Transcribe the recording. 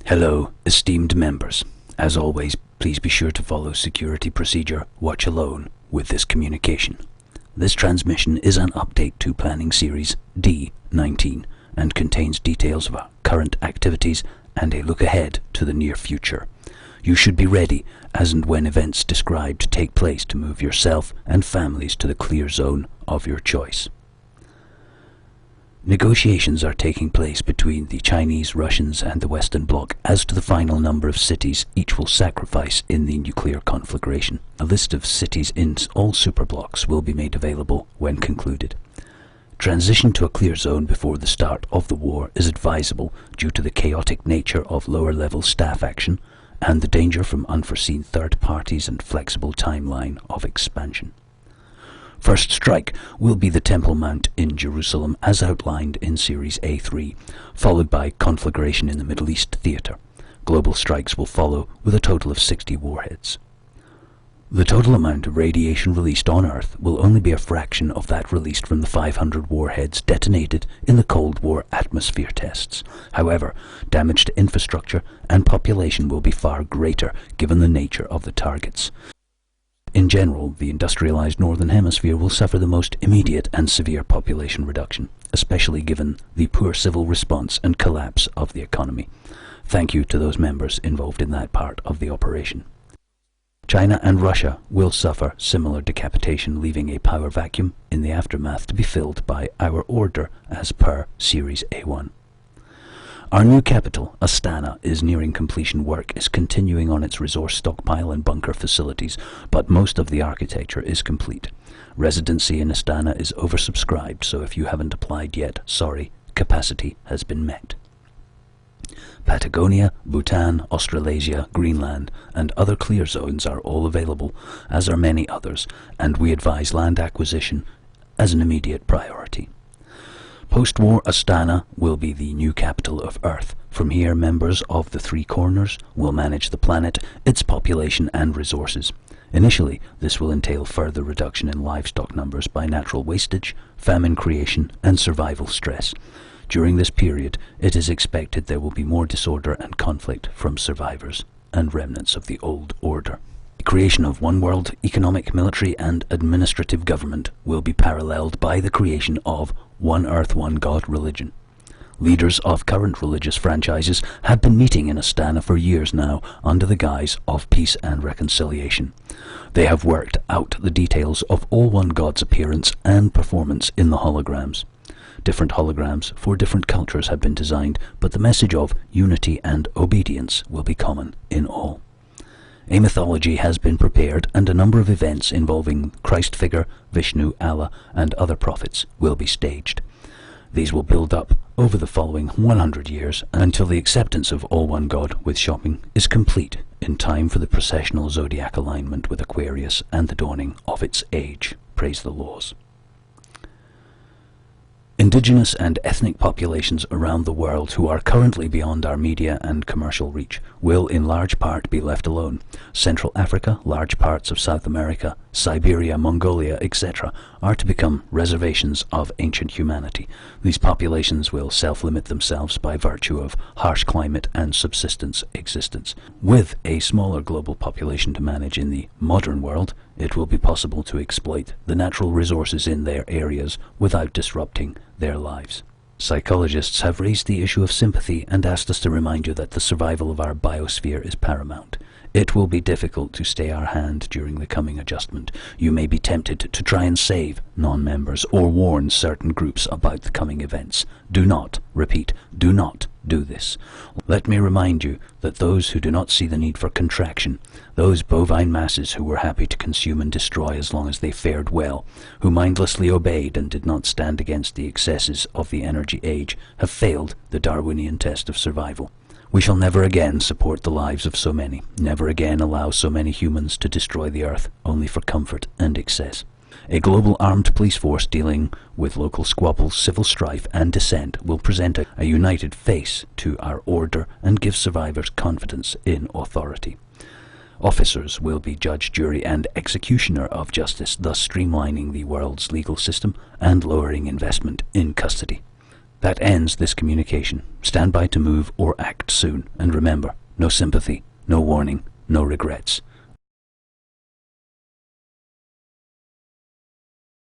Hello, esteemed members. As always, please be sure to follow security procedure Watch Alone with this communication. This transmission is an update to Planning Series D19 and contains details of our current activities and a look ahead to the near future. You should be ready as and when events described take place to move yourself and families to the clear zone of your choice. Negotiations are taking place between the Chinese, Russians and the Western Bloc as to the final number of cities each will sacrifice in the nuclear conflagration. A list of cities in all superblocks will be made available when concluded. Transition to a clear zone before the start of the war is advisable due to the chaotic nature of lower-level staff action and the danger from unforeseen third parties and flexible timeline of expansion. First strike will be the Temple Mount in Jerusalem as outlined in Series A3, followed by conflagration in the Middle East theater. Global strikes will follow with a total of 60 warheads. The total amount of radiation released on Earth will only be a fraction of that released from the 500 warheads detonated in the Cold War atmosphere tests. However, damage to infrastructure and population will be far greater given the nature of the targets. In general, the industrialized Northern Hemisphere will suffer the most immediate and severe population reduction, especially given the poor civil response and collapse of the economy. Thank you to those members involved in that part of the operation. China and Russia will suffer similar decapitation, leaving a power vacuum in the aftermath to be filled by our order as per Series A1. Our new capital, Astana, is nearing completion. Work is continuing on its resource stockpile and bunker facilities, but most of the architecture is complete. Residency in Astana is oversubscribed, so if you haven't applied yet, sorry, capacity has been met. Patagonia, Bhutan, Australasia, Greenland, and other clear zones are all available, as are many others, and we advise land acquisition as an immediate priority. Post-war Astana will be the new capital of Earth. From here, members of the Three Corners will manage the planet, its population and resources. Initially, this will entail further reduction in livestock numbers by natural wastage, famine creation, and survival stress. During this period, it is expected there will be more disorder and conflict from survivors and remnants of the old order. The creation of one world economic, military, and administrative government will be paralleled by the creation of one Earth, one God religion. Leaders of current religious franchises have been meeting in Astana for years now under the guise of peace and reconciliation. They have worked out the details of all one God's appearance and performance in the holograms. Different holograms for different cultures have been designed, but the message of unity and obedience will be common in all. A mythology has been prepared and a number of events involving Christ figure, Vishnu, Allah, and other prophets will be staged. These will build up over the following 100 years until the acceptance of all one God with shopping is complete in time for the processional zodiac alignment with Aquarius and the dawning of its age. Praise the laws. Indigenous and ethnic populations around the world who are currently beyond our media and commercial reach will in large part be left alone. Central Africa, large parts of South America, Siberia, Mongolia, etc. are to become reservations of ancient humanity. These populations will self-limit themselves by virtue of harsh climate and subsistence existence. With a smaller global population to manage in the modern world, it will be possible to exploit the natural resources in their areas without disrupting their lives. Psychologists have raised the issue of sympathy and asked us to remind you that the survival of our biosphere is paramount. It will be difficult to stay our hand during the coming adjustment. You may be tempted to try and save non-members or warn certain groups about the coming events. Do not, repeat, do not do this. Let me remind you that those who do not see the need for contraction, those bovine masses who were happy to consume and destroy as long as they fared well, who mindlessly obeyed and did not stand against the excesses of the energy age, have failed the Darwinian test of survival. We shall never again support the lives of so many, never again allow so many humans to destroy the earth only for comfort and excess. A global armed police force dealing with local squabbles, civil strife and dissent will present a united face to our order and give survivors confidence in authority. Officers will be judge, jury and executioner of justice, thus streamlining the world's legal system and lowering investment in custody. That ends this communication. Stand by to move or act soon. And remember, no sympathy, no warning, no regrets.